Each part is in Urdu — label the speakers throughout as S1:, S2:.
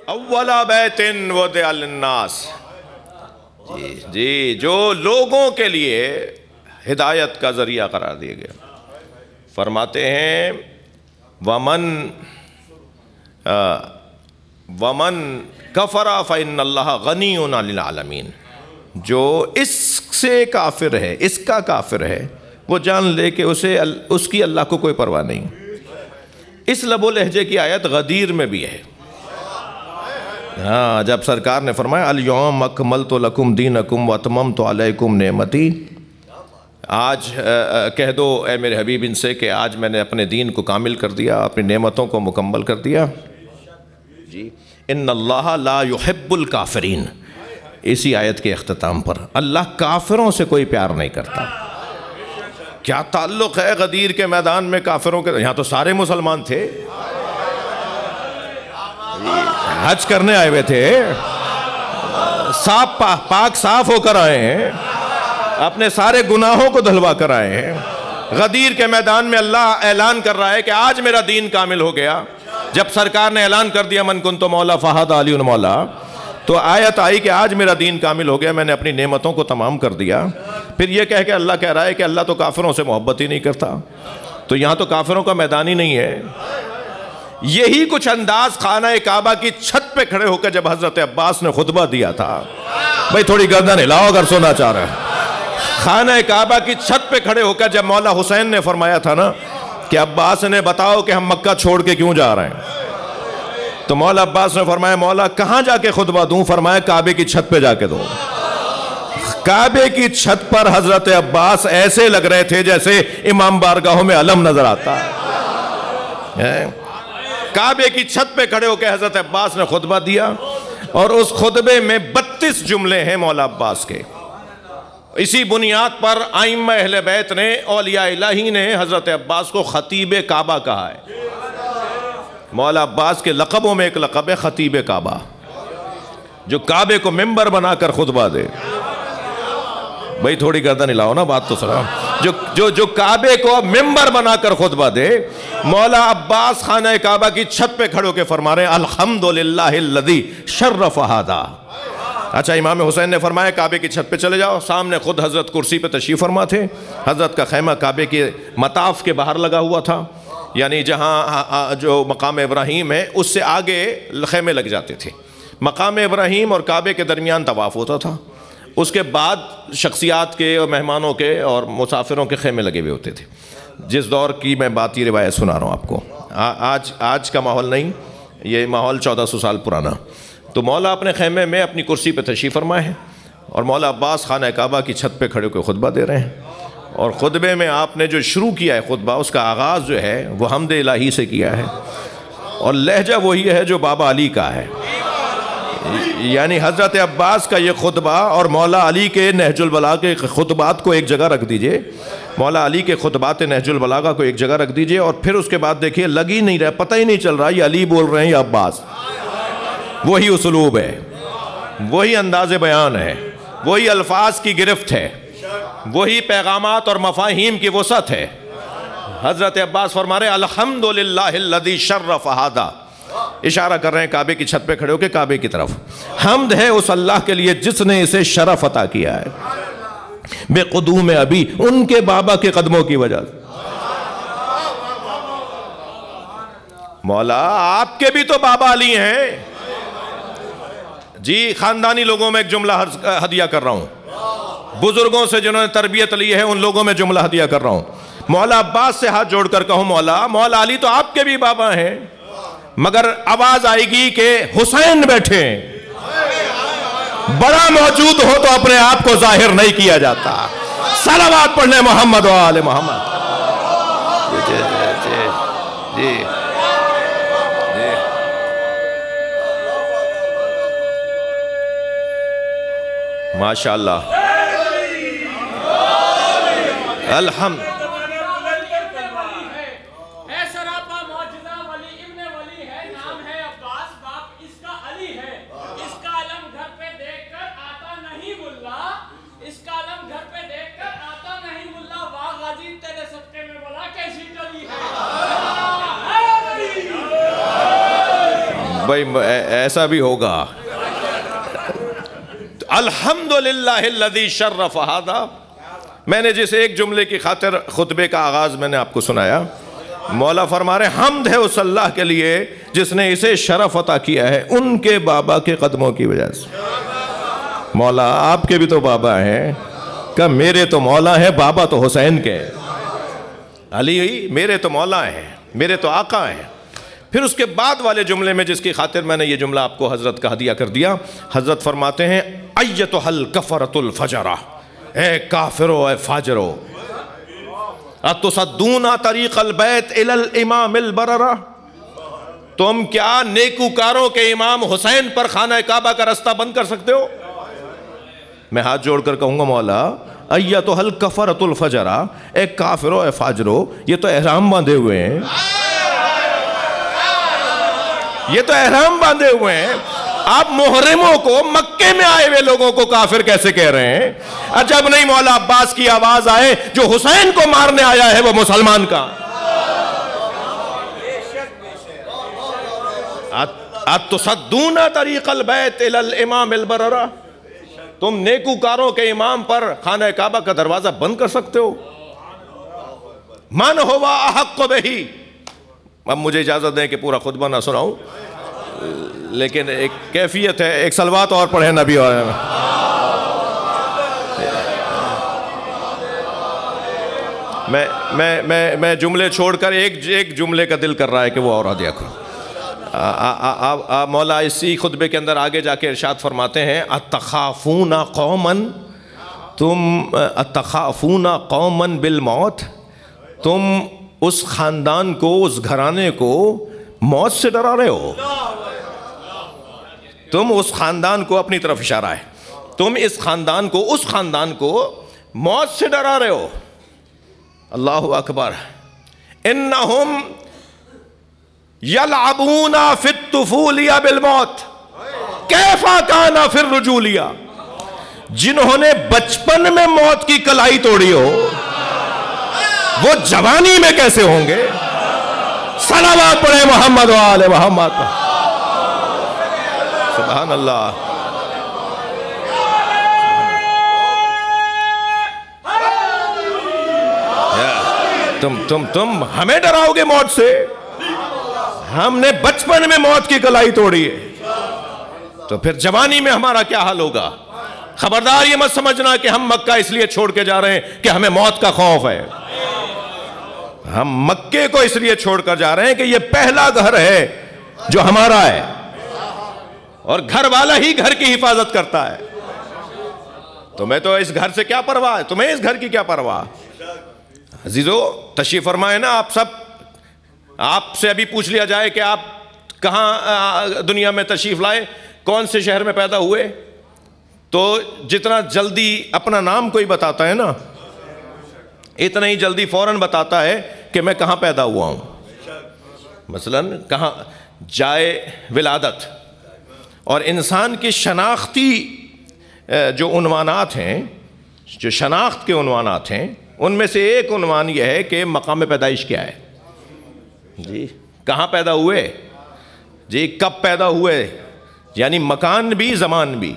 S1: اول بیت وضع للناس، جی جو لوگوں کے لیے ہدایت کا ذریعہ قرار دیا گیا. فرماتے ہیں ومن کفر فإن اللہ غنی عن العالمین، جو اس سے کافر ہے، اس کا کافر ہے، وہ جان لے کہ اس کی اللہ کو کوئی پرواہ نہیں. اس لب و لہجے کی آیت غدیر میں بھی ہے. ہاں، جب سرکار نے فرمایا الیوم اکملت لکم دینکم واتممت علیکم نعمتی، آج کہہ دو اے میرے حبیب ان سے کہ آج میں نے اپنے دین کو کامل کر دیا، اپنی نعمتوں کو مکمل کر دیا. جی ان اللہ لا يحب الکافرین، اسی آیت کے اختتام پر اللہ کافروں سے کوئی پیار نہیں کرتا. کیا تعلق ہے غدیر کے میدان میں کافروں کے؟ یہاں تو سارے مسلمان تھے، حج کرنے آئے ہوئے تھے، پاک صاف ہو کر آئے ہیں، اپنے سارے گناہوں کو دھلوا کر آئے ہیں. غدیر کے میدان میں اللہ اعلان کر رہا ہے کہ آج میرا دین کامل ہو گیا. جب سرکار نے اعلان کر دیا من کنت مولا فہذا علی مولا، تو آیت آئی کہ آج میرا دین کامل ہو گیا، میں نے اپنی نعمتوں کو تمام کر دیا. پھر یہ کہہ کے اللہ کہہ رہا ہے کہ اللہ تو کافروں سے محبت ہی نہیں کرتا. تو یہاں تو کافروں کا میدان ہی نہیں ہے. یہی کچھ انداز خانہ کعبہ کی چھت پہ کھڑے ہو کر جب حضرت عباس نے خطبہ دیا تھا. بھئی تھوڑی گردن ہلاؤ اگر سونا چاہ رہے ہیں. خانہ کعبہ کی چھت پہ کھڑے ہو کر جب مولا حسین نے فرمایا تھا نا کہ عباس نے بتاؤ کہ ہم مکہ چھوڑ کے کیوں جا رہے ہیں، تو مولا عباس نے فرمایا مولا کہاں جا کے خطبہ دوں؟ فرمایا کعبے کی چھت پہ جا کے دو. کعبے کی چھت پر حضرت عباس ایسے لگ رہے تھے جیسے امام بارگاہوں میں علم نظر آتا ہے. کعبے کی چھت پہ کھڑے ہو کے حضرت عباس نے خطبہ دیا، اور اس خطبے میں 32 جملے ہیں مولا عباس کے. اسی بنیاد پر ائمہ اہل بیت نے، اولیاء الہی نے حضرت عباس کو خطیب کعبہ کہا ہے. مولا عباس کے لقبوں میں ایک لقب ہے خطیب کعبہ، جو کعبے کو ممبر بنا کر خطبہ دے. بھئی تھوڑی گردن ہلاؤ نا، بات تو سنا. جو کعبے کو ممبر بنا کر خطبہ دے. مولا عباس خانہ کعبہ کی چھت پہ کھڑے ہو کے فرما رہے ہیں الحمدللہ الذی شرف ھذا. اچھا، امام حسین نے فرمایا کعبے کی چھت پہ چلے جاؤ. سامنے خود حضرت کرسی پہ تشریف فرما تھے. حضرت کا خیمہ کعبے کے مطاف کے باہر لگا ہوا تھا، یعنی جہاں جو مقام ابراہیم ہے اس سے آگے خیمے لگ جاتے تھے. مقام ابراہیم اور کعبے کے درمیان طواف ہوتا تھا. اس کے بعد شخصیات کے اور مہمانوں کے اور مسافروں کے خیمے لگے ہوئے ہوتے تھے. جس دور کی میں بات یہ روایت سنا رہا ہوں آپ کو، آج کا ماحول نہیں، یہ ماحول 1400 سال پرانا. تو مولا اپنے خیمے میں اپنی کرسی پہ تشریف فرمائے ہیں، اور مولا عباس خانہ کعبہ کی چھت پہ کھڑے ہو کے خطبہ دے رہے ہیں. اور خطبے میں آپ نے جو شروع کیا ہے خطبہ، اس کا آغاز جو ہے وہ حمد الہی سے کیا ہے، اور لہجہ وہی ہے جو بابا علی کا ہے. یعنی حضرت عباس کا یہ خطبہ اور مولا علی کے نہج البلاغہ کے خطبات کو ایک جگہ رکھ دیجئے، مولا علی کے خطبات نہج البلاغہ کو ایک جگہ رکھ دیجئے، اور پھر اس کے بعد دیکھیے لگ ہی نہیں رہا، پتہ ہی نہیں چل رہا یہ علی بول رہے ہیں یا عباس. وہی اسلوب ہے، وہی انداز بیان ہے، وہی الفاظ کی گرفت ہے، وہی پیغامات اور مفاہیم کی وسعت ہے. حضرت عباس فرما رہے ہیں الحمدللہ الذی شرف ھذا، اشارہ کر رہے ہیں کعبے کی چھت پہ کھڑے ہو کے کعبے کی طرف. حمد ہے اس اللہ کے لیے جس نے اسے شرف عطا کیا ہے بے قدوم ابی، ان کے بابا کے قدموں کی وجہ سے. مولا آپ کے بھی تو بابا علی ہیں. جی خاندانی لوگوں میں ایک جملہ ہدیہ کر رہا ہوں، بزرگوں سے جنہوں نے تربیت لی ہے ان لوگوں میں جملہ ہدیہ کر رہا ہوں. مولا عباس سے ہاتھ جوڑ کر کہوں مولا علی تو آپ کے بھی بابا ہیں، مگر آواز آئے گی کہ حسین بیٹھے ہیں. بڑا موجود ہو تو اپنے آپ کو ظاہر نہیں کیا جاتا. صلوات پڑھنے محمد و آل محمد. جی ماشاءاللہ الحمد. بھائی ایسا بھی ہوگا. الحمدللہ الذی شرف ھذا. میں نے جس ایک جملے کی خاطر خطبے کا آغاز میں نے آپ کو سنایا، مولا فرما رہے حمد ہے اس اللہ کے لیے جس نے اسے شرف عطا کیا ہے ان کے بابا کے قدموں کی وجہ سے. مولا آپ کے بھی تو بابا ہیں، کہ میرے تو مولا ہیں، بابا تو حسین کے. علی میرے تو مولا ہیں، میرے تو آقا ہیں. پھر اس کے بعد والے جملے میں جس کی خاطر میں نے یہ جملہ آپ کو حضرت کا ہدیہ کر دیا، حضرت فرماتے ہیں ایتھا الکفرۃ الفجرہ، اے کافرو اے فاجرو، اتصدون طریق البیت الی الامام البررہ، تم کیا نیکوکاروں کے امام حسین پر خانہ کعبہ کا رستہ بند کر سکتے ہو؟ میں ہاتھ جوڑ کر کہوں گا مولا ایتھا الکفرۃ الفجرہ، اے کافرو اے فاجرو، یہ تو احرام باندھے ہوئے ہیں، یہ تو احرام باندھے ہوئے ہیں، آپ محرموں کو مکے میں آئے ہوئے لوگوں کو کافر کیسے کہہ رہے ہیں؟ عجب نہیں مولا عباس کی آواز آئے جو حسین کو مارنے آیا ہے وہ مسلمان کا. اتصدون طریق البیت الی الامام البررہ، تم نیکوکاروں کے امام پر خانہ کعبہ کا دروازہ بند کر سکتے ہو؟ من ہوا احق بہی. اب مجھے اجازت دیں کہ پورا خطبہ نہ سناؤں، لیکن ایک کیفیت ہے، ایک صلوات اور پڑھیں نبی. اور میں جملے چھوڑ کر ایک جملے کا دل کر رہا ہے کہ وہ اور ہدیہ کروں. مولا اسی خطبے کے اندر آگے جا کے ارشاد فرماتے ہیں اتخافون قوما بالموت، تم اس خاندان کو، اس گھرانے کو موت سے ڈرا رہے ہو. تم اس خاندان کو، اپنی طرف اشارہ ہے، تم اس خاندان کو موت سے ڈرا رہے ہو. اللہ اکبر. انہم یلعبون فی الطفولیہ بالموت کیف کان فی الرجولیہ، جنہوں نے بچپن میں موت کی کلائی توڑی ہو وہ جوانی میں کیسے ہوں گے؟ صلوات پڑھے محمد و آل محمد. سبحان اللہ. تم ہمیں ڈراؤ گے موت سے؟ ہم نے بچپن میں موت کی کلائی توڑی ہے، تو پھر جوانی میں ہمارا کیا حال ہوگا؟ خبردار یہ مت سمجھنا کہ ہم مکہ اس لیے چھوڑ کے جا رہے ہیں کہ ہمیں موت کا خوف ہے. ہم مکے کو اس لیے چھوڑ کر جا رہے ہیں کہ یہ پہلا گھر ہے جو ہمارا ہے، اور گھر والا ہی گھر کی حفاظت کرتا ہے. تمہیں تو اس گھر سے کیا پرواہ ہے؟ تمہیں اس گھر کی کیا پرواہ؟ عزیزو تشریف فرمائے نا آپ سب. آپ سے ابھی پوچھ لیا جائے کہ آپ کہاں دنیا میں تشریف لائے، کون سے شہر میں پیدا ہوئے، تو جتنا جلدی اپنا نام کوئی بتاتا ہے نا، اتنا ہی جلدی فوراً بتاتا ہے کہ میں کہاں پیدا ہوا ہوں. مثلاً کہاں جائے ولادت. اور انسان کی شناختی جو عنوانات ہیں، جو شناخت کے عنوانات ہیں، ان میں سے ایک عنوان یہ ہے کہ مقام پیدائش کیا ہے. جی کہاں پیدا ہوئے، جی کب پیدا ہوئے، یعنی مکان بھی زمان بھی،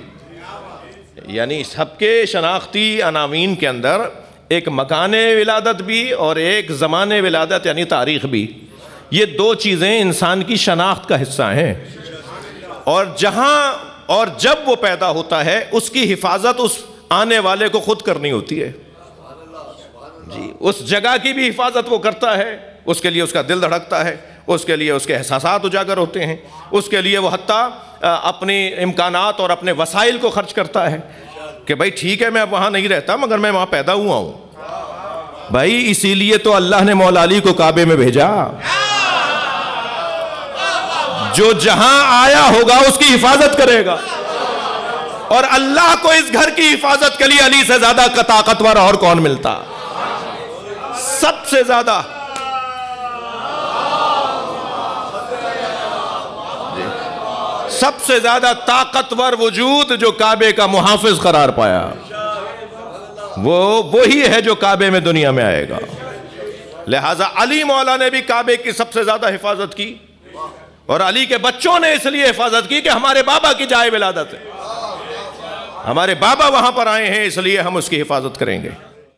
S1: یعنی سب کے شناختی عناوین کے اندر ایک مکان ولادت بھی اور ایک زمان ولادت یعنی تاریخ بھی. یہ دو چیزیں انسان کی شناخت کا حصہ ہیں، اور جہاں اور جب وہ پیدا ہوتا ہے اس کی حفاظت اس آنے والے کو خود کرنی ہوتی ہے. جی اس جگہ کی بھی حفاظت وہ کرتا ہے، اس کے لیے اس کا دل دھڑکتا ہے، اس کے لیے اس کے احساسات اجاگر ہوتے ہیں، اس کے لیے وہ حتیٰ اپنی امکانات اور اپنے وسائل کو خرچ کرتا ہے کہ بھائی ٹھیک ہے میں اب وہاں نہیں رہتا مگر میں وہاں پیدا ہوا ہوں. بھائی اسی لیے تو اللہ نے مولا علی کو کعبے میں بھیجا. جو جہاں آیا ہوگا اس کی حفاظت کرے گا، اور اللہ کو اس گھر کی حفاظت کے لیے علی سے زیادہ طاقتور اور کون ملتا؟ سب سے زیادہ. سب سے زیادہ طاقتور وجود جو کعبے کا محافظ قرار پایا وہ وہی ہے جو کعبے میں دنیا میں آئے گا. لہٰذا علی مولا نے بھی کعبے کی سب سے زیادہ حفاظت کی، اور علی کے بچوں نے اس لیے حفاظت کی کہ ہمارے بابا کی جائے ولادت ہے، ہمارے بابا وہاں پر آئے ہیں، اس لیے ہم اس کی حفاظت کریں گے۔